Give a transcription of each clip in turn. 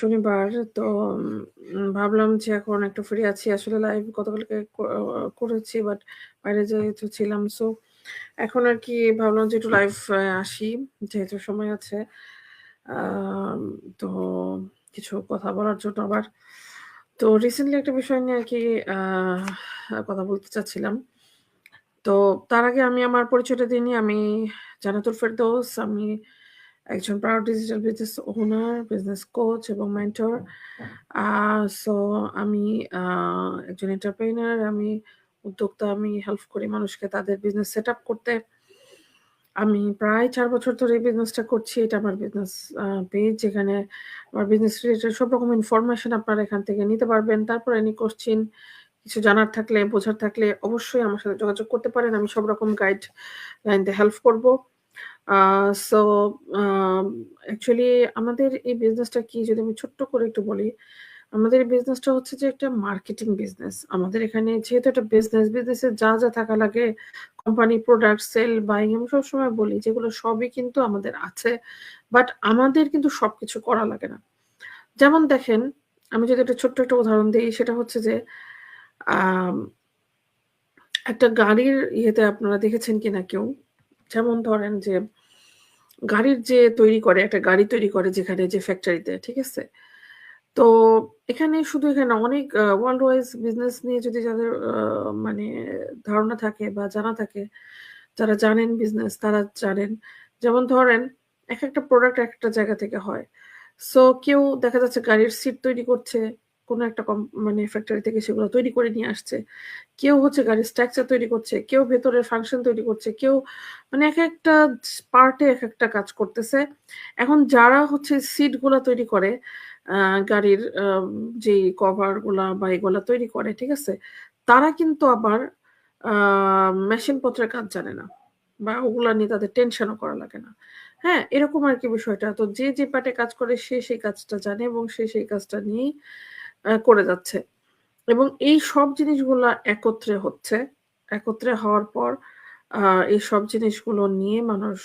শনিবার। তো ভাবলাম যে এখন একটু ফ্রি আছি। আসলে লাইভ গতকালকে করেছি বাট বাইরে যেহেতু ছিলাম। সো এখন আরকি ভাবলাম যে একটু লাইভ আসি যেহেতু সময় আছে। আম তো কিছু কথা বলার জন্য আবার। তো রিসেন্টলি একটা বিষয় নিয়ে আরকি কথা বলতে চাচ্ছিলাম। তো তার আগে আমি আমার পরিচয়টা দিয়ে নিই। আমি জান্নাতুল ফেরদৌস। আমি একজন proud digital business owner, business coach এবং মেন্টর। আ সো আমি আ একজন এন্টারপ্রেনিউর, আমি উদ্যোক্তা, আমি হেল্প করি মানুষকে তাদের বিজনেস সেটআপ করতে। আমি প্রায় ৪ বছর ধরে এই বিজনেসটা করছি। এটা আমার বিজনেস পেজ যেখানে আমার বিজনেস রিলেটেড সব রকম ইনফরমেশন আপনারা এখান থেকে নিতে পারবেন। তারপরে এনি কোয়েশ্চেন কিছু জানার থাকলে, বোঝার থাকলে অবশ্যই আমার সাথে যোগাযোগ করতে পারেন। আমি সব রকম গাইডলাইন দিয়ে হেল্প করব। আ সো আম অ্যাকচুয়ালি আমাদের এই বিজনেসটা কি যদি আমি ছোট্ট করে একটু বলি, আমাদের এই বিজনেসটা হচ্ছে যে একটা মার্কেটিং বিজনেস। আমাদের এখানে যেহেতু একটা বিজনেসে যা থাকা লাগে কোম্পানি প্রোডাক্ট সেল, বাইং আমি সবসময় বলি যেগুলো সবই কিন্তু আমাদের আছে। বাট আমাদের কিন্তু সবকিছু করা লাগে না। যেমন দেখেন, আমি যদি একটা ছোট্ট একটা উদাহরণ দেই সেটা হচ্ছে যে আম একটা গাড়ির ইয়েতে আপনারা দেখেছেন কিনা কেউ? যেমন ধরেন যে গাড়ির যে তৈরি করে, একটা গাড়ি তৈরি করে যেখানে যে ফ্যাক্টরিতে, ঠিক আছে? তো এখানে শুধু এখানে অনেক ওয়ার্লড ওয়াইজ বিজনেস নিয়ে যদি যাদের মানে ধারণা থাকে বা জানা থাকে, যারা জানেন বিজনেস তারা জানেন। যেমন ধরেন একেকটা প্রোডাক্ট একেকটা জায়গা থেকে হয়। সো কেউ দেখা যাচ্ছে গাড়ির সিট তৈরি করছে, কোনো একটা মানে ফ্যাক্টরি থেকে সেগুলো তৈরি করে নিয়ে আসছে। কেউ হচ্ছে গাড়ির স্ট্রাকচার তৈরি করছে, কেউ ভেতরের ফাংশন তৈরি করছে, কেউ মানে একেকটা পার্টে একেকটা কাজ করতেছে। এখন যারা হচ্ছে সিট গুলা তৈরি করে, আ গাড়ির যেই কভার গুলা বা এগুলা তৈরি করে, ঠিক আছে? তারা কিন্তু আবার আ মেশিন পত্রের কাজ জানে না। বা ওগুলা নিয়ে তাদের টেনশনও করা লাগে না। হ্যাঁ? এরকম আরকি বিষয়টা। তো যে পার্টে কাজ করে সে সেই কাজটা জানে এবং সে সেই কাজটা নিয়েই করে যাচ্ছে। এবং এই সব জিনিসগুলা একত্রে হচ্ছে। একত্রে হওয়ার পর আ এই সব জিনিসগুলো নিয়ে মানুষ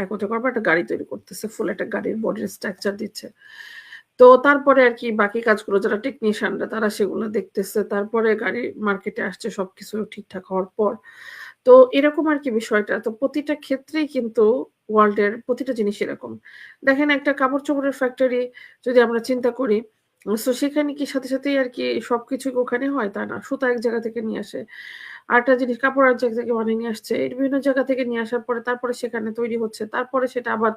একত্রে করার পর একটা গাড়ি তৈরি করতেছে। ফুল একটা গাড়ির বডির স্ট্রাকচার দিচ্ছে। তো তারপরে আরকি বাকি কাজগুলো যারা টেকনিশিয়ানরা তারা সেগুলো দেখতেছে। তারপরে গাড়ি মার্কেটে আসছে সবকিছু ঠিকঠাক হওয়ার পর। তো এরকম আরকি বিষয়টা। তো প্রতিটা ক্ষেত্রেই কিন্তু ওয়ার্লড এর প্রতিটা জিনিস এরকম। দেখেন একটা কাপড়-চোপড়ের ফ্যাক্টরি যদি আমরা চিন্তা করি, সো সেখানে কি সাথেই আরকি সবকিছু ওখানে হয় তা না। সুতা এক জায়গা থেকে নিয়ে আসে। আরেকটা জিনিস কাপড় আরেক জায়গা থেকে বানিয়ে নিয়ে আসছে। এর বিভিন্ন জায়গা থেকে নিয়ে আসার পরে তারপরে সেখানে তৈরি হচ্ছে। তারপরে সেটা আবার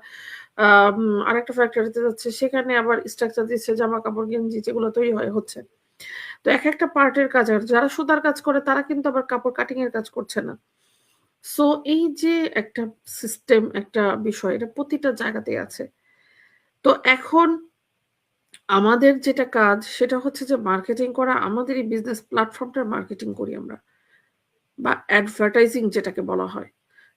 আম আরেকটা ফ্যাক্টরিতে যাচ্ছে। সেখানে আবার স্ট্রাকচার দিচ্ছে জামা-কাপড়, গেঞ্জি যেগুলো তৈরি হচ্ছে। তো একেকটা পার্টের কাজ আর যারা সুতার কাজ করে তারা কিন্তু আবার কাপড় কাটিং এর কাজ করছে না। সো এই যে একটা সিস্টেম, একটা বিষয় এটা প্রতিটা জায়গাতেই আছে। তো এখন আমাদের যেটা কাজ সেটা হচ্ছে যে মার্কেটিং করা। আমাদের এই বিজনেস প্ল্যাটফর্মটার মার্কেটিং করি আমরা। বা অ্যাডভার্টাইজিং যেটাকে বলা হয়।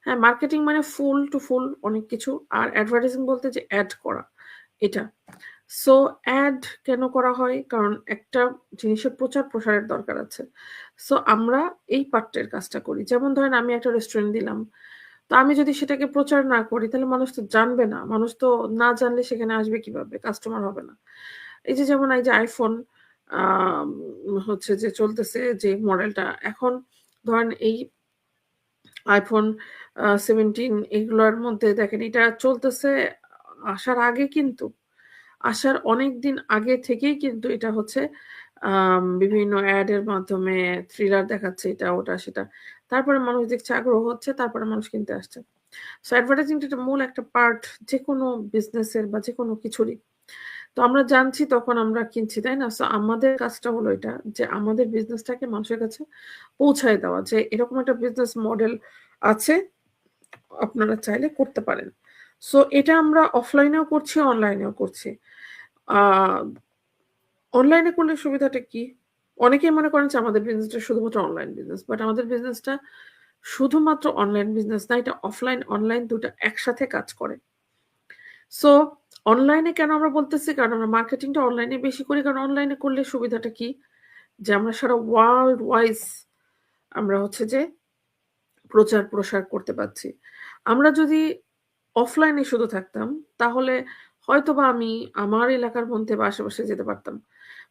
হ্যাঁ, মার্কেটিং মানে ফুল টু ফুল অনেক কিছু। আর অ্যাডভার্টাইজিং বলতে যে এড করা এটা। সো এড কেন করা হয়? কারণ একটা জিনিসের প্রচার-প্রসারের দরকার আছে। সো আমরা এই পার্টের কাজটা করি। যেমন ধরেন আমি একটা রেস্টুরেন্ট দিলাম। তো আমি যদি সেটাকে প্রচার না করি তাহলে মানুষ তো জানবে না। মানুষ তো না জানলে সেখানে আসবে কিভাবে? কাস্টমার হবে না। এই যে যেমন এই যে iPhone আম হচ্ছে যে চলতেছে যে মডেলটা এখন ধরেন এই iPhone 17 এগুলোর মধ্যে দেখেন এটা চলতেছে আসার আগে কিন্তু আসার অনেকদিন আগে থেকেই কিন্তু এটা হচ্ছে বিভিন্ন এড এর মাধ্যমে থ্রিলার দেখাচ্ছে এটা ওটা সেটা। তারপরে মানুষ দেখছে আগ্রহ হচ্ছে, তারপরে মানুষ কিনতে আসছে। সো অ্যাডভার্টাইজিং টা একটা মূল একটা পার্ট যেকোনো বিজনেসের বা যেকোনো কিছুরই। তো আমরা জানছি তখন আমরা কিনছি, তাই না? সো আমাদের কাজটা হলো এটা যে আমাদের বিজনেসটাকে মানুষের কাছে পৌঁছায় দেওয়া যে এরকম একটা বিজনেস মডেল আছে, আপনারা চাইলে করতে পারেন। সো এটা আমরা অফলাইনেও করছি, অনলাইনেও করছি। আ অনলাইনে করলে সুবিধাটা কি? অনেকেই মনে করেন যে আমাদের বিজনেসটা শুধুমাত্র অনলাইন বিজনেস। বাট আমাদের বিজনেসটা শুধুমাত্র অনলাইন বিজনেস না, এটা অফলাইন, অনলাইন ২ টা একসাথে কাজ করে। সো অনলাইনে কেন আমরা বলতেছি? কারণ আমরা মার্কেটিংটা অনলাইনে বেশি করি। কারণ অনলাইনে করলে সুবিধাটা কি? যে আমরা সারা ওয়ার্লড ওয়াইজ আমরা হচ্ছে যে প্রচার-প্রসার করতে পারছি। আমরা যদি অফলাইনে শুধু থাকতাম, তাহলে হয়তোবা আমি আমার এলাকার মধ্যে বা আশেপাশে যেতে পারতাম।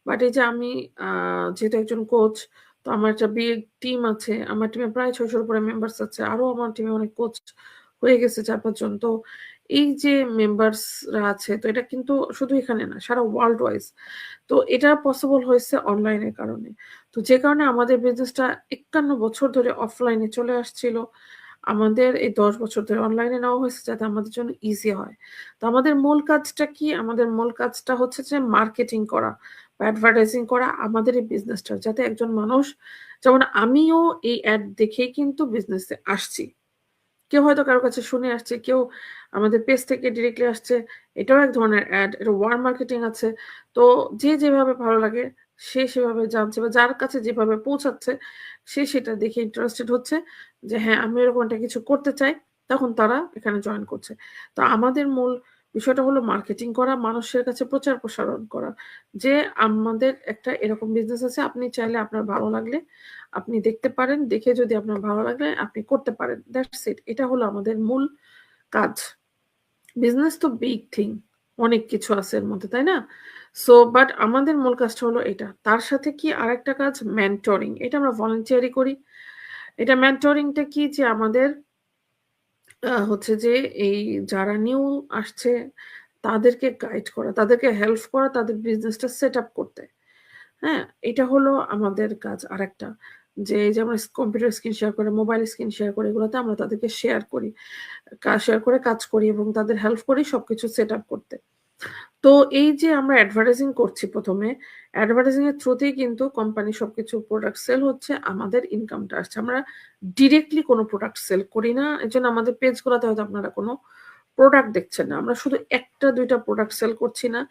বাট এই যে আমি আ যেহেতু একজন কোচ, তো আমার একটা বিগ টিম আছে। আমার টিমে প্রায় ৬০০ র উপরে মেম্বার্স আছে। আরো আমার টিমে অনেক কোচ হয়ে গেছে ৪-৫ জন। তো এই যে মেম্বার্সরা আছে, তো এটা কিন্তু শুধু এখানে না, সারা ওয়ার্লড ওয়াইজ। তো এটা পসিবল হয়েছে অনলাইনের কারণে। তো যে কারণে আমাদের বিজনেসটা ৫১ বছর ধরে অফলাইনে চলে আসছিল। আমাদের এই ১০ বছর ধরে অনলাইনে নেওয়া হয়েছে যাতে আমাদের জন্য ইজি হয়। তো আমাদের মূল কাজটা কি? আমাদের মূল কাজটা হচ্ছে যে মার্কেটিং করা বা অ্যাডভার্টাইজিং করা আমাদের এই বিজনেসটার। যাতে একজন মানুষ, যেমন আমিও এই অ্যাড দেখেই কিন্তু বিজনেসে আসছি। কেউ হয়তো কারো কাছে শুনে আসছে, কেউ আমাদের পেজ থেকে ডিরেক্টলি আসছে। এটাও এক ধরনের অ্যাড। এটা ওয়ার্ম মার্কেটিং আছে। তো যে যেভাবে ভালো লাগে সে সেভাবে জানছে বা যার কাছে যেভাবে পৌঁছাচ্ছে সে সেটা দেখে ইন্টারেস্টেড হচ্ছে যে হ্যাঁ, আমিও এরকম একটা কিছু করতে চাই। তখন তারা এখানে জয়েন করছে। তো আমাদের মূল বিষয়টা হলো মার্কেটিং করা, মানুষের কাছে প্রচার প্রসারণ করা। যে আমাদের একটা এরকম বিজনেস আছে, আপনি চাইলে আপনার ভালো লাগলে আপনি দেখতে পারেন। দেখে যদি আপনার ভালো লাগে আপনি করতে পারেন। That's it. এটা হলো আমাদের মূল কাজ। বিজনেস তো বিগ থিং। অনেক কিছু আছে এর মধ্যে, তাই না? সো বাট আমাদের মূল কাজটা হলো এটা। তার সাথে কি আরেকটা কাজ মেন্টরিং। এটা আমরা ভলান্টিয়ারি করি। এটা মেন্টরিংটা কি যে আমাদের হচ্ছে যে এই যারা নিউ আসছে তাদেরকে গাইড করা, তাদেরকে হেল্প করা, তাদের বিজনেসটা সেট আপ করতে। হ্যাঁ? এটা হলো আমাদের কাজ আরেকটা। যে এই যে আমরা কম্পিউটার স্ক্রিন শেয়ার করে, মোবাইল স্ক্রিন শেয়ার করে এগুলোতে আমরা তাদেরকে শেয়ার করি। শেয়ার করে কাজ করি এবং তাদের হেল্প করি সবকিছু সেট আপ করতে। তো এই যে আমরা অ্যাডভার্টাইজিং করছি ১ম এ, অ্যাডভার্টাইজিং এর থ্রুতেই কিন্তু কোম্পানি সবকিছু প্রোডাক্ট সেল হচ্ছে, আমাদের ইনকামটা আসছে। আমরা ডিরেক্টলি কোনো প্রোডাক্ট সেল করি না। এজন্য আমাদের পেজগুলাতে হয়তো আপনারা কোনো প্রোডাক্ট দেখছেন না। আমরা শুধু ১ টা ২ টা প্রোডাক্ট সেল করছি না।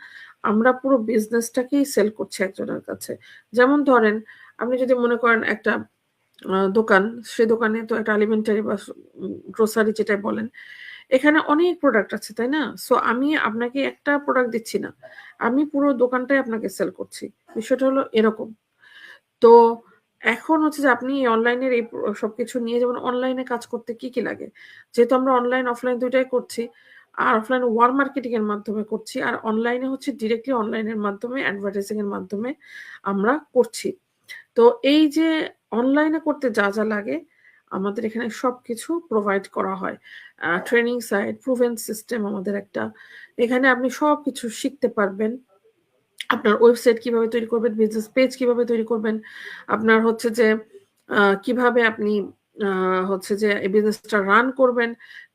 আমরা পুরো বিজনেসটাকেই সেল করছি একজনের কাছে। যেমন ধরেন, আপনি যদি মনে করেন একটা দোকান, সে দোকানে তো একটা এলিমেন্টারি বা গ্রোসারি যেটাই বলেন, এখানে অনেক প্রোডাক্ট আছে, তাই না? সো আমি আপনাকে একটা প্রোডাক্ট দিচ্ছি না। আমি পুরো দোকানটাই আপনাকে সেল করছি। বিষয়টা হলো এরকম। তো এখন হচ্ছে যে আপনি অনলাইনের এই সবকিছু নিয়ে যেমন অনলাইনে কাজ করতে কি লাগে? যেহেতু আমরা অনলাইন, অফলাইন ২ টাই করছি। আর অফলাইনে ওয়ার্ম মার্কেটিং এর মাধ্যমে করছি। আর অনলাইনে হচ্ছে ডিরেক্টলি অনলাইনের মাধ্যমে অ্যাডভার্টাইজিং এর মাধ্যমে আমরা করছি। তো এই যে অনলাইনে করতে যা লাগে আমাদের এখানে সবকিছু প্রোভাইড করা হয়। ট্রেনিং সাইট, প্রুভেন সিস্টেম আমাদের একটা। এখানে আপনি সবকিছু শিখতে পারবেন। আপনার ওয়েবসাইট কিভাবে তৈরি করবেন, বিজনেস পেজ কিভাবে তৈরি করবেন, আপনার হচ্ছে যে কিভাবে আপনি আ হচ্ছে যে এই বিজনেসটা রান করবেন,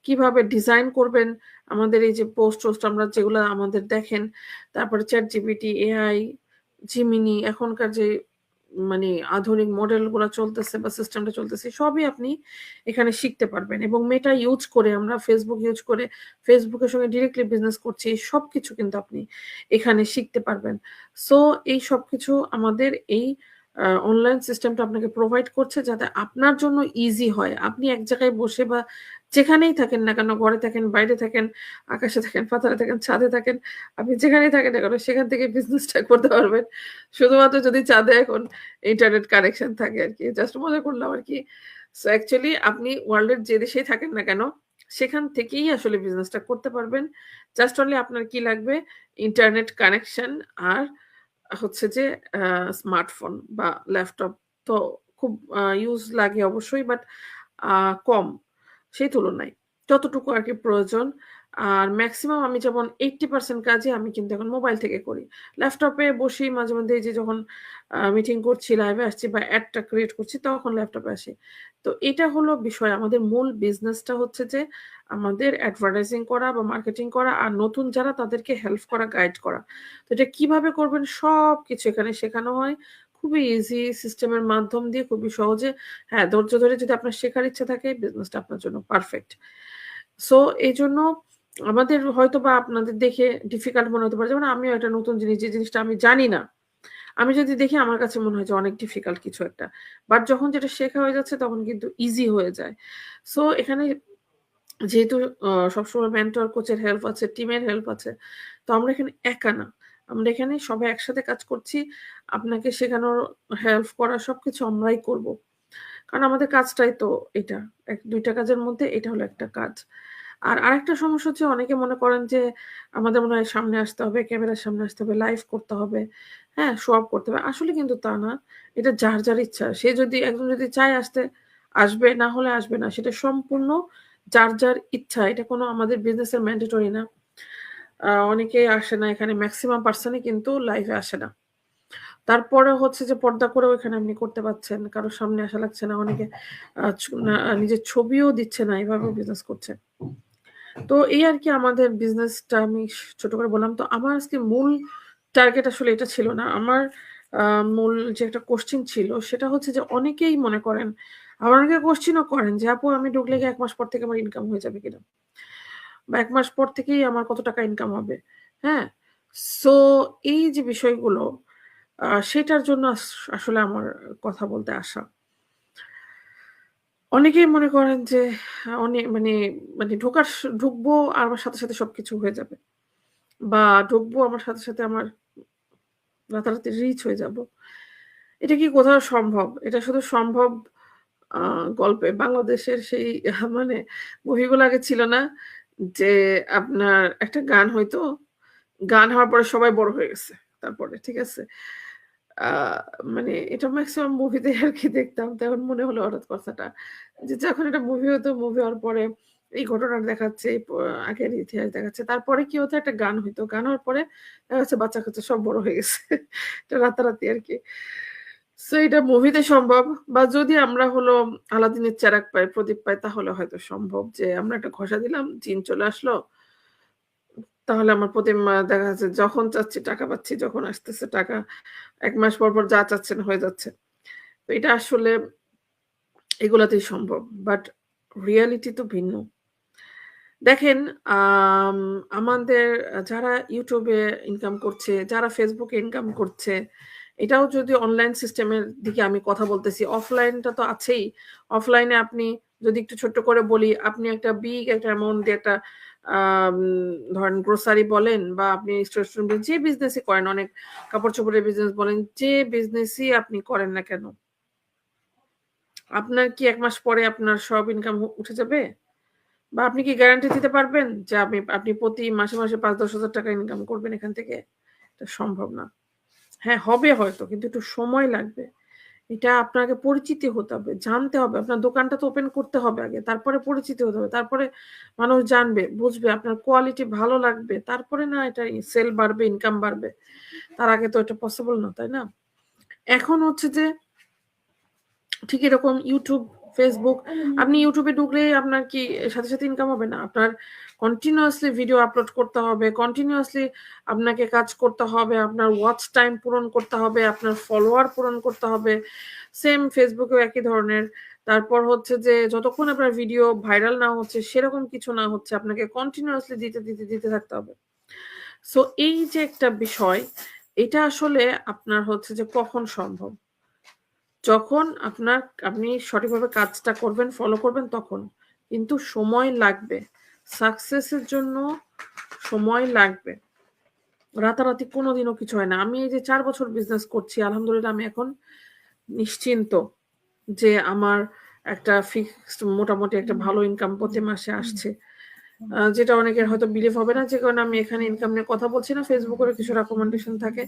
কিভাবে ডিজাইন করবেন। আমাদের এই যে পোস্ট-টোস্ট আমরা যেগুলা আমাদের দেখেন, তারপরে ChatGPT, AI, Gemini এখনকার যে মানে আধুনিক মডেলগুলা চলতেছে বা সিস্টেমটা চলতেছে সবই আপনি এখানে শিখতে পারবেন এবং Meta ইউজ করে আমরা Facebook ইউজ করে Facebook এর সঙ্গে ডিরেক্টলি বিজনেস করছি। সবকিছু কিন্তু আপনি এখানে শিখতে পারবেন। সো এই সবকিছু আমাদের এই অনলাইন সিস্টেমটা আপনাকে প্রোভাইড করছে যাতে আপনার জন্য ইজি হয়। আপনি এক জায়গায় বসে বা যেখানেই থাকেন না কেন, ঘরে থাকেন, বাইরে থাকেন, আকাশে থাকেন, পাতালে থাকেন, ছাদে থাকেন, আপনি যেখানেই থাকেন না কেন সেখান থেকে বিজনেসটা করতে পারবেন। শুধুমাত্র যদি ছাদে এখন ইন্টারনেট কানেকশন থাকে আরকি। জাস্ট মজা করলাম আরকি। সো অ্যাকচুয়ালি আপনি ওয়ার্লড এর যে দেশেই থাকেন না কেন, সেখান থেকেই আসলে বিজনেসটা করতে পারবেন। জাস্ট অনলি আপনার কি লাগবে? ইন্টারনেট কানেকশন আর হচ্ছে যে আ স্মার্টফোন বা ল্যাপটপ। তো খুব ইউজ লাগে অবশ্যই বাট আ কম সেই তুলনায়। যতটুকু আরকি প্রয়োজন। আর মেক্সিমাম আমি যেমন 80% কাজই আমি কিন্তু এখন মোবাইল থেকে করি। ল্যাপটপে বসেই মাঝে মধ্যে এই যে যখন মিটিং করছি, লাইভে আসছি বা অ্যাডটা ক্রিয়েট করছি তখন ল্যাপটপে আসি। তো এটা হলো বিষয়। আমাদের মূল বিজনেসটা হচ্ছে যে আমাদের অ্যাডভার্টাইজিং করা বা মার্কেটিং করা আর নতুন যারা তাদেরকে হেল্প করা, গাইড করা। তো এটা কিভাবে করবেন সবকিছু এখানে শেখানো হয়। খুবই ইজি সিস্টেমের মাধ্যম দিয়ে খুবই সহজে, হ্যাঁ, ধৈর্য ধরে যদি আপনার শেখার ইচ্ছা থাকে বিজনেসটা আপনার জন্য পারফেক্ট। সো এইজন্য আমাদের হয়তোবা আপনাদের দেখে ডিফিকাল্ট মনে হতে পারে। যেমন আমিও একটা নতুন জিনিস, যে জিনিসটা আমি জানি না। আমি যদি দেখি আমার কাছে মনে হয় যে অনেক ডিফিকাল্ট কিছু একটা। বাট যখন যেটা শেখা হয়ে যাচ্ছে তখন কিন্তু ইজি হয়ে যায়। সো এখানে যেহেতু সবসময় মেন্টর, কোচের হেল্প আছে, টিমের হেল্প আছে। তো আমরা এখানে একা না। আমরা এখানে সবাই একসাথে কাজ করছি। আপনাকে শেখানোর, হেল্প করা সবকিছু আমরাই করব। কারণ আমাদের কাজটাই তো এটা। ২ টা কাজের মধ্যে এটা হলো একটা কাজ। আর আরেকটা সমস্যা হচ্ছে অনেকে মনে করেন যে আমাদের মনে হয় সামনে আসতে হবে, ক্যামেরার সামনে আসতে হবে, লাইভ করতে হবে, হ্যাঁ? শো অফ করতে হবে। আসলে কিন্তু তা না। এটা যার ইচ্ছা। সে যদি একজন যদি চায় আসতে, আসবে, না হলে আসবে না। সেটা সম্পূর্ণ যার ইচ্ছা। এটা কোনো আমাদের বিজনেসের ম্যান্ডেটরি না। অনেকেই আসে না এখানে মেক্সিমাম পারসনই কিন্তু লাইভে আসে না। তারপরে হচ্ছে যে পর্দা করেও এখানে আপনি করতে পারছেন। কারো সামনে আসা লাগছে না। অনেকে আ ছ না নিজের ছবিও দিচ্ছে না। এভাবেও বিজনেস করছে। তো এই আরকি আমাদের বিজনেসটা আমি ছোট করে বললাম। তো আমার আজকে মূল টার্গেট আসলে এটা ছিল না। আমার আ মূল যে একটা কোয়েশ্চেন ছিল সেটা হচ্ছে যে অনেকেই মনে করেন, আবার অনেকে কোয়েশ্চেনও করেন যে, "আপু আমি ঢুকলে কি ১ মাস পর থেকে আমার ইনকাম হয়ে যাবে কিনা? বা ১ মাস পর থেকেই আমার কত টাকা ইনকাম হবে?" হ্যাঁ? সো এই যে বিষয়গুলো সেটার জন্য আসলে আমার কথা বলতে আসা। অনেকেই মনে করেন যে মানে ঢোকার ঢুকবো আর আমার সাথে সবকিছু হয়ে যাবে। বা ঢুকবো আমার সাথে আমার রাতারাতি রিচ হয়ে যাবো। এটা কি কোথাও সম্ভব? এটা শুধু সম্ভব আ গল্পে বাংলাদেশের সেই মানে মুভিগুলো আগে ছিল না? যে আপনার একটা গান হইতো। গান হওয়ার পরে সবাই বড় হয়ে গেছে। তারপরে ঠিক আছে? আ মানে এটা মেক্সিমাম মুভিতে আরকি দেখতাম। তো এখন মনে হলো হঠাৎ কথাটা। যে যখন একটা মুভি হতো, মুভি হওয়ার পরে এই ঘটনাটা দেখাচ্ছে, এই আগের ইতিহাস দেখাচ্ছে। তারপরে কি হতো? একটা গান হইতো। গান হওয়ার পরে দেখা যাচ্ছে বাচ্চা-কাচ্চা সব বড় হয়ে গেছে। এটা রাতারাতি আরকি। সো এটা মুভিতে সম্ভব বা যদি আমরা হলো আলাদিনের চেরাগ পাই, প্রদীপ পাই তাহলে হয়তো সম্ভব যে আমরা একটা ঘষা দিলাম, জিন চলে আসলো। তাহলে আমার প্রতি দেখা যাচ্ছে যখন চাচ্ছি টাকা পাচ্ছি, যখন আসতেছে টাকা ১ মাস পর যা চাচ্ছেন হয়ে যাচ্ছে। তো এটা আসলে এগুলাতেই সম্ভব। বাট রিয়ালিটি তো ভিন্ন। দেখেন আম আমাদের যারা YouTube এ ইনকাম করছে, যারা Facebook এ ইনকাম করছে, এটাও যদি অনলাইন সিস্টেমের দিকে আমি কথা বলতেছি। অফলাইনটা তো আছেই। অফলাইনে আপনি যদি একটু ছোট্ট করে বলি, আপনি একটা বিগ একটা অ্যামাউন্ট দিয়ে একটা আম ধরেন গ্রোসারি বলেন বা আপনি রেস্টুরেন্ট যে বিজনেসই করেন, অনেক কাপড়-চোপড়ের বিজনেস বলেন, যে বিজনেসই আপনি করেন না কেন, আপনার কি ১ মাস পরে আপনার সব ইনকাম উঠে যাবে? বা আপনি কি গ্যারান্টি দিতে পারবেন যে আপনি প্রতি মাসে ৫-১০ হাজার টাকা ইনকাম করবেন এখান থেকে? এটা সম্ভব না। হ্যাঁ, হবে হয়তো কিন্তু একটু সময় লাগবে। এটা আপনাকে পরিচিতি হতে হবে, জানতে হবে। আপনার দোকানটা তো ওপেন করতে হবে আগে। তারপরে পরিচিতি হতে হবে। তারপরে মানুষ জানবে, বুঝবে, আপনার কোয়ালিটি ভালো লাগবে। তারপরে না এটা সেল বাড়বে, ইনকাম বাড়বে। তার আগে তো এটা পসিবল না, তাই না? এখন হচ্ছে যে ঠিক এরকম YouTube, Facebook আপনি YouTube এ ঢুকলেই আপনার কি সাথে ইনকাম হবে না। আপনার কন্টিনিউয়াসলি ভিডিও আপলোড করতে হবে। কন্টিনিউয়াসলি আপনাকে কাজ করতে হবে। আপনার ওয়াচ টাইম পূরণ করতে হবে। আপনার ফলোয়ার পূরণ করতে হবে। সেম Facebook এও একই ধরনের। তারপর হচ্ছে যে যতক্ষণ আপনার ভিডিও ভাইরাল না হচ্ছে, সেরকম কিছু না হচ্ছে, আপনাকে কন্টিনিউয়াসলি দিতে থাকতে হবে। সো এই যে একটা বিষয়, এটা আসলে আপনার হচ্ছে যে কখন সম্ভব? যখন আপনি সঠিকভাবে কাজটা করবেন, ফলো করবেন তখন। কিন্তু সময় লাগবে। সাকসেস এর জন্য সময় লাগবে। রাতারাতি কোনদিনও কিছু হয় না। আমি এই যে ৪ বছর বিজনেস করছি, আলহামদুলিল্লাহ আমি এখন নিশ্চিন্ত যে আমার একটা ফিক্সড মোটামুটি একটা ভালো ইনকাম প্রতি মাসে আসছে। যেটা অনেকের হয়তো বিলিভ হবে না যে কারণে আমি এখানে ইনকাম নিয়ে কথা বলছি না। Facebook এরও কিছু রেকমেন্ডেশন থাকে।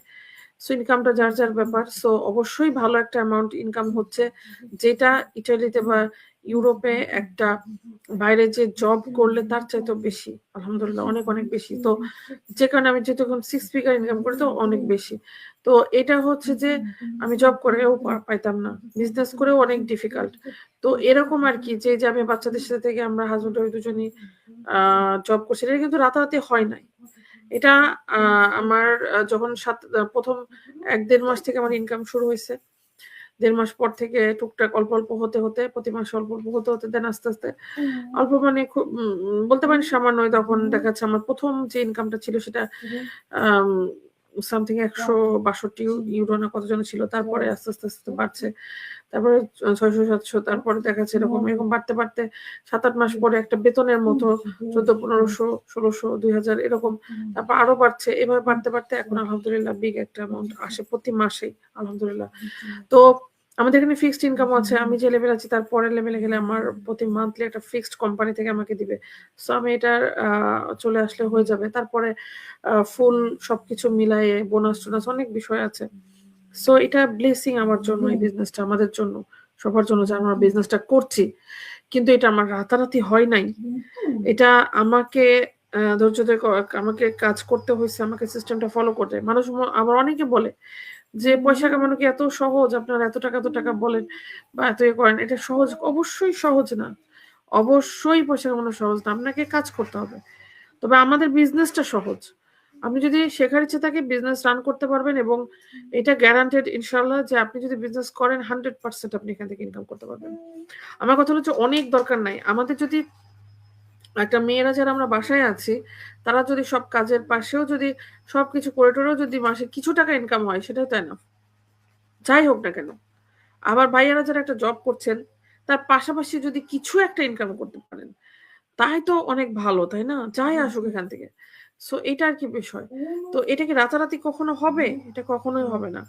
সো ইনকামটা যার ব্যাপার। সো অবশ্যই ভালো একটা অ্যামাউন্ট ইনকাম হচ্ছে। যেটা ইটালিতে বা ইউরোপে একটা বাইরে যে জব করলে তার চাইতেও বেশি। আলহামদুলিল্লাহ অনেক বেশি। তো যে কারণে আমি যেহেতু এখন 6 ফিগার ইনকাম করি তো অনেক বেশি। তো এটা হচ্ছে যে আমি জব করেও পাইতাম না। বিজনেস করেও অনেক ডিফিকাল্ট। তো এরকম আরকি যে আমি বাচ্চাদের সাথে থেকে আমরা হাসব্যান্ড ওয়াইফ দুজনেই আ জব করছি। এটা কিন্তু রাতারাতি হয় নাই। এটা আ আমার যখন ১ম ১-১.৫ মাস থেকে আমার ইনকাম শুরু হইছে। ১.৫ মাস পর থেকে টুকটাক অল্প হতে প্রতি মাসে অল্প হতে দেন আস্তে অল্প মানে খুব বলতে পারেন সামান্যই তখন দেখা যাচ্ছে আমার ১ম যে ইনকামটা ছিল সেটা আম সামথিং ১৬২ ইউরো না কত যেন ছিল। তারপরে আস্তে বাড়ছে। তারপরে ৬০০-৭০০ তারপরে দেখা যাচ্ছে এরকম বাড়তে ৭-৮ মাস পরে একটা বেতনের মতো ১৪-১৫০০, ১৬০০, ২০০০ এরকম। তারপর আরো বাড়ছে। এভাবে বাড়তে এখন আলহামদুলিল্লাহ বিগ একটা অ্যামাউন্ট আসে প্রতি মাসেই আলহামদুলিল্লাহ। তো আমাদের এখানে ফিক্সড ইনকাম আছে। আমি যে লেভেল আছি তার পরের লেভেলে গেলে আমার প্রতি মান্থলি একটা ফিক্সড কোম্পানি থেকে আমাকে দিবে। সো আমি এটার চলে আসলে হয়ে যাবে। তারপরে ফুল সবকিছু মিলায়ে বোনাস-টোনাস অনেক বিষয় আছে। সো এটা ব্লেসিং আমার জন্য, এই বিজনেসটা আমাদের জন্য, সবার জন্য যে আমরা বিজনেসটা করছি। কিন্তু এটা আমার রাতারাতি হয় নাই। এটা আমাকে ধৈর্য ধরে আমাকে কাজ করতে হইছে, আমাকে সিস্টেমটা ফলো করতে। মানুষ আবার অনেকে বলে যে পয়সা কামানো কি এত সহজ? আপনারা এত টাকা বলেন বা এত করেন। এটা সহজ? অবশ্যই সহজ না। অবশ্যই পয়সা কামানো সহজ না। আপনাকে কাজ করতে হবে। তবে আমাদের বিজনেসটা সহজ। আপনি যদি শেখার ইচ্ছা থাকে বিজনেস রান করতে পারবেন এবং এটা গ্যারান্টেড ইনশাআল্লাহ যে আপনি যদি বিজনেস করেন 100% আপনি এখান থেকে ইনকাম করতে পারবেন। আমার কথা হলো যে অনেক দরকার নাই। আমাদের যদি একটা মেয়েরা যারা আমরা বাসায় আছি, তারা যদি সব কাজের পাশেও যদি সবকিছু করে টরেও যদি মাসে কিছু টাকা ইনকাম হয় সেটাই তো এনাফ। যাই হোক না কেন। আবার ভাইয়ারা যারা একটা জব করছেন, তার পাশাপাশি যদি কিছু একটা ইনকাম করতে পারেন, তাই তো অনেক ভালো, তাই না? যাই আসুক এখান থেকে। সো এটা আর কি বিষয়। তো এটা কি রাতারাতি কখনো হবে? এটা কখনোই হবে না।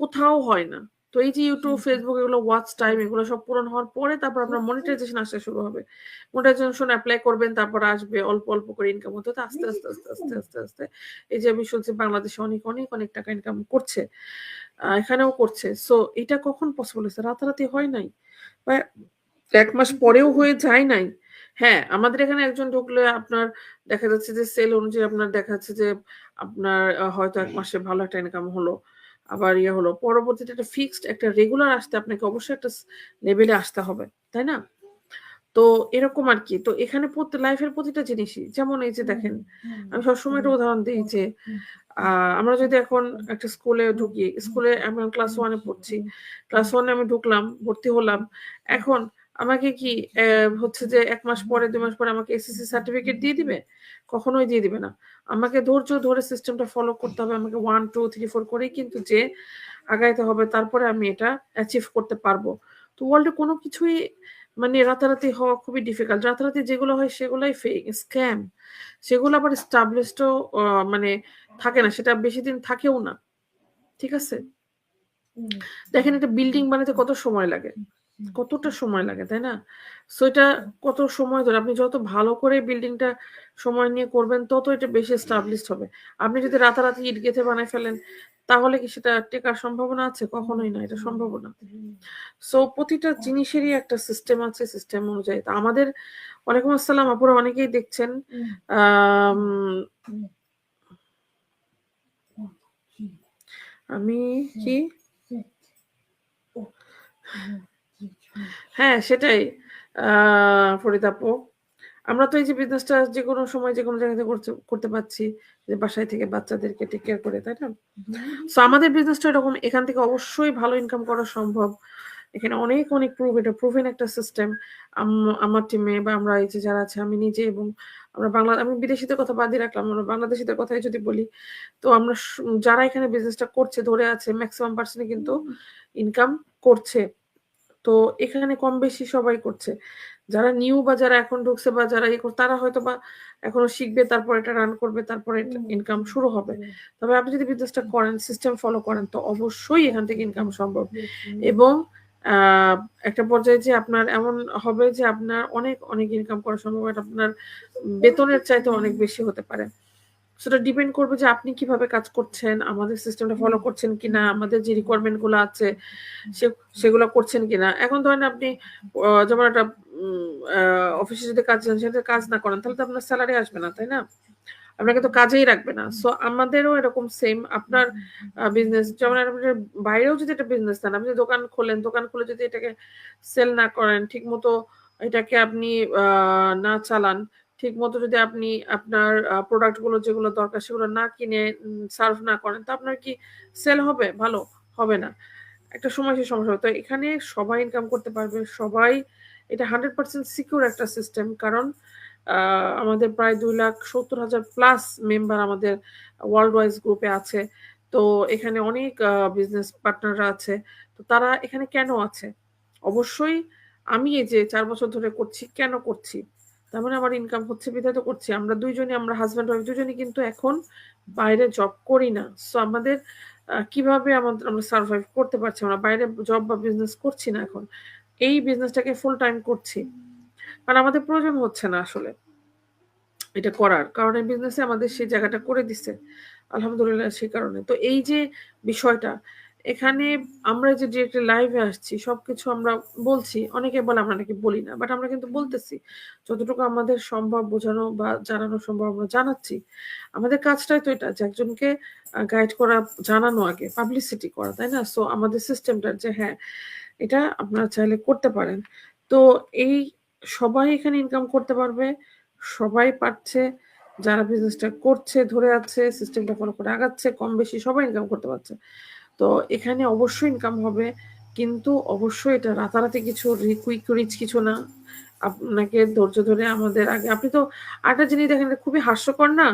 কোথাও হয় না। তো এই যে YouTube, Facebook এগুলো ওয়াচ টাইম এগুলো সব পূরণ হওয়ার পরে তারপর আপনার মনিটাইজেশন আসা শুরু হবে। মনিটাইজেশন এপ্লাই করবেন, তারপর আসবে অল্প করে ইনকাম হতে, হতে আস্তে এই যে আমি শুনছি বাংলাদেশে অনেক টাকা ইনকাম করছে। এখানেও করছে। সো এটা কখন পসিবল হইছে? রাতারাতি হয় নাই। বা ১ মাস পরেও হয়ে যায় নাই। হ্যাঁ, আমাদের এখানে একজন ঢুকলে আপনার দেখা যাচ্ছে যে সেল অনুযায়ী আপনার দেখা যাচ্ছে যে আপনার হয়তো ১ মাসে ভালো একটা ইনকাম হলো। আবার ইয়ে হলো। পরবর্তীতে একটা ফিক্সড একটা রেগুলার আসতে আপনাকে অবশ্যই একটা লেভেলে আসতে হবে। তাই না? তো এরকম আরকি। তো এখানে লাইফের প্রতিটা জিনিসই যেমন এই যে দেখেন, আমি সবসময় একটা উদাহরণ দেই যে আ আমরা যদি এখন একটা স্কুলে ঢুকি, স্কুলে আমি ক্লাস 1 এ পড়ছি। ক্লাস 1 এ আমি ঢুকলাম, ভর্তি হলাম। এখন আমাকে কি হচ্ছে যে ১ মাস পরে ২ মাস পরে আমাকে এসএসসি সার্টিফিকেট দিয়ে দিবে? কখনোই দিয়ে দিবে না। আমাকে ধৈর্য ধরে সিস্টেমটা ফলো করতে হবে। আমাকে 1, 2, 3, 4 করেই কিন্তু যেয়ে আগাইতে হবে। তারপরে আমি এটা অ্যাচিভ করতে পারবো। তো ওয়ার্লড এ কোনো কিছুই মানে রাতারাতি হওয়া খুবই ডিফিকাল্ট। রাতারাতি যেগুলো হয় সেগুলাই ফেক, স্ক্যাম। সেগুলো আবার established ও মানে থাকে না। সেটা বেশিদিন থাকেও না। ঠিক আছে? দেখেন একটা বিল্ডিং বানাতে কত সময় লাগে? কতটা সময় লাগে, তাই না? সো এটা কত সময় ধরে আপনি যত ভালো করে বিল্ডিংটা সময় নিয়ে করবেন তত এটা বেশি established হবে। আপনি যদি রাতারাতি ইট গেঁথে বানায় ফেলেন তাহলে কি সেটা টেকার সম্ভাবনা আছে? কখনোই না। এটা সম্ভবও না। সো প্রতিটা জিনিসেরই একটা সিস্টেম আছে, সিস্টেম অনুযায়ী। তো আমাদের ওয়ালাইকুম আসসালাম আপুরা অনেকেই দেখছেন। আম আমি কি? হ্যাঁ, সেটাই। আ ফরিদা আপু। আমরা তো এই যে বিজনেসটা যেকোনো সময় যেকোনো জায়গাতে করতে পারছি। যে বাসায় থেকে বাচ্চাদেরকে টেক কেয়ার করে, তাই না? সো আমাদের বিজনেসটা এরকম এখান থেকে অবশ্যই ভালো ইনকাম করা সম্ভব। এখানে অনেক এটা প্রুভেন একটা সিস্টেম। আমার টিমে বা আমরা এই যে যারা আছে আমি নিজে এবং আমি বিদেশীদের কথা বাদই রাখলাম। আমরা বাংলাদেশীদের কথাই যদি বলি, তো আমরা যারা এখানে বিজনেসটা করছে ধরে আছে মেক্সিমাম পারসনই কিন্তু ইনকাম করছে। তো এখানে কম বেশি সবাই করছে। যারা নিউ বা যারা এখন ঢুকছে বা যারা তারা হয়তোবা এখনো শিখবে, তারপর এটা রান করবে, তারপরে ইনকাম শুরু হবে। তবে আপনি যদি বিজনেসটা করেন, সিস্টেম ফলো করেন তো অবশ্যই এখান থেকে ইনকাম সম্ভব। এবং আ একটা পর্যায়ে যে আপনার এমন হবে যে আপনার অনেক ইনকাম করা সম্ভব। এটা আপনার বেতনের চাইতে অনেক বেশি হতে পারে। সেটা ডিপেন্ড করবে যে আপনি কিভাবে কাজ করছেন, আমাদের সিস্টেমটা ফলো করছেন কিনা, আমাদের যে রিকোয়ারমেন্ট গুলো আছে সে সেগুলো করছেন কিনা। এখন ধরেন আপনি যেমন একটা অফিসে যদি কাজ যান সেটাতে কাজ না করেন তাহলে তো আপনার সেলারি আসবে না, তাই না? আপনাকে তো কাজেই রাখবে না। সো আমাদেরও এরকম সেম আপনার বিজনেস যেমন আপনার বাইরেও যদি একটা বিজনেস দেন, আপনি দোকান খোলেন, দোকান খুলে যদি এটাকে সেল না করেন, ঠিকমতো এটাকে আপনি আ না চালান, ঠিকমতো যদি আপনি আপনার প্রোডাক্ট গুলো যেগুলো দরকার সেগুলো না কিনে সার্ভ না করেন, তো আপনার কি সেল হবে? ভালো? হবে না। একটা সময় এসে সমস্যা হবে। তো এখানে সবাই ইনকাম করতে পারবে। সবাই এটা 100% সিকিউর একটা সিস্টেম। কারণ আ আমাদের প্রায় ২,৭০,০০০ প্লাস মেম্বার আমাদের ওয়ার্লড ওয়াইজ গ্রুপে আছে। তো এখানে অনেক বিজনেস পার্টনাররা আছে। তো তারা এখানে কেন আছে? অবশ্যই আমি এই যে ৪ বছর ধরে করছি, কেন করছি? তার মানে আমার ইনকাম হচ্ছে বিধায় তো করছি। আমরা ২ জনই আমরা হাসব্যান্ড ওয়াইফ ২ জনই কিন্তু এখন বাইরে জব করি না। সো আমাদের কিভাবে আমরা সারভাইভ করতে পারছি। আমরা বাইরে জব বা বিজনেস করছি না এখন। এই বিজনেসটাকে ফুল টাইম করছি। কারণ আমাদের প্রয়োজন হচ্ছে না আসলে এটা করার। কারণ এই বিজনেসে আমাদের সেই জায়গাটা করে দিছে। আলহামদুলিল্লাহ সেই কারণে। তো এই যে বিষয়টা, এখানে আমরা যে ডিরেক্টলি লাইভে আসছি, সবকিছু আমরা বলছি। অনেকে বলে আমরা নাকি বলি না। বাট আমরা কিন্তু বলতেছি। যতটুকু আমাদের সম্ভব বোঝানো বা জানানো সম্ভব আমরা জানাচ্ছি। আমাদের কাজটাই তো এটা যে একজনকে গাইড করা, জানানো আগে, পাবলিসিটি করা, তাই না? সো আমাদের সিস্টেমটা যে হ্যাঁ, এটা আপনারা চাইলে করতে পারেন। তো এই সবাই এখানে ইনকাম করতে পারবে। সবাই পারছে। যারা বিজনেসটা করছে, ধরে আছে, সিস্টেমটা ফলো করে আগাচ্ছে, কম বেশি সবাই ইনকাম করতে পারছে। তো এখানে অবশ্যই ইনকাম হবে। কিন্তু অবশ্যই এটা রাতারাতি কিছু কুইক রিচ কিছু না। আপনাকে ধৈর্য ধরে আমাদের আগে আপনি তো আরেকটা জিনিস দেখেন, এটা খুবই হাস্যকর না?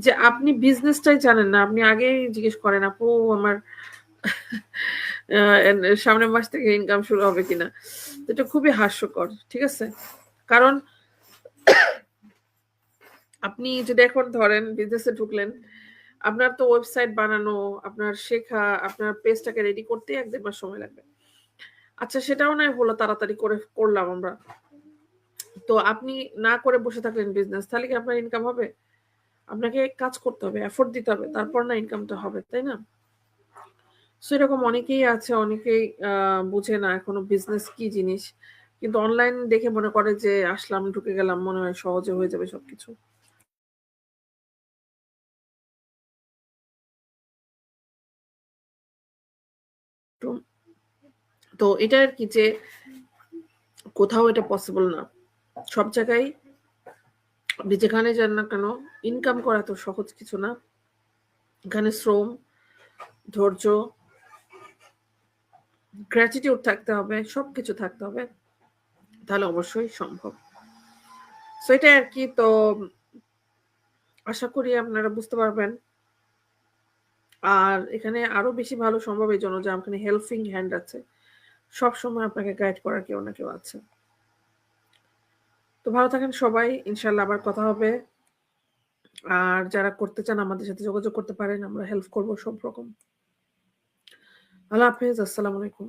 যে আপনি বিজনেসটাই জানেন না। আপনি আগেই জিজ্ঞেস করেন, "আপু আমার আ সামনের মাস থেকে ইনকাম শুরু হবে কিনা?" তো এটা খুবই হাস্যকর। ঠিক আছে? কারণ আপনি যদি এখন ধরেন বিজনেসে ঢুকলেন, আপনার তো ওয়েবসাইট বানানো, আপনার শেখা, আপনার পেজটাকে রেডি করতেই ১-১.৫ মাস সময় লাগবে। আচ্ছা সেটাও নয় হলো তাড়াতাড়ি করলাম আমরা। তো আপনি না করে বসে থাকলেন বিজনেস, তাহলে কি আপনার ইনকাম হবে? আপনাকে কাজ করতে হবে, এফোর্ট দিতে হবে। তারপর না ইনকামটা হবে, তাই না? সো এরকম অনেকেই আছে, অনেকেই বুঝে না এখনো বিজনেস কি জিনিস। কিন্তু অনলাইন দেখে মনে করে যে আসলাম, ঢুকে গেলাম, মনে হয় সহজে হয়ে যাবে সবকিছু। তো তো এটা আর কি যে কোথাও এটা পসিবল না। সব জায়গায় আপনি যেখানে যান না কেন, ইনকাম করা তো সহজ কিছু না। এখানে শ্রম, ধৈর্য, গ্র্যাটিটিউড থাকতে হবে, সবকিছু থাকতে হবে। তাহলে অবশ্যই সম্ভব। সো এটাই আর কি। তো আশা করি আপনারা বুঝতে পারবেন। আর এখানে আরো বেশি ভালো সম্ভব এইজন্য যে এখানে হেল্পিং হ্যান্ড আছে। সবসময় আপনাকে গাইড করার কেউ না কেউ আছে। তো ভালো থাকেন সবাই। ইনশাআল্লাহ আবার কথা হবে। আর যারা করতে চান আমাদের সাথে যোগাযোগ করতে পারেন। আমরা হেল্প করব সব রকম। আল্লাহ হাফেজ। আসসালামু আলাইকুম।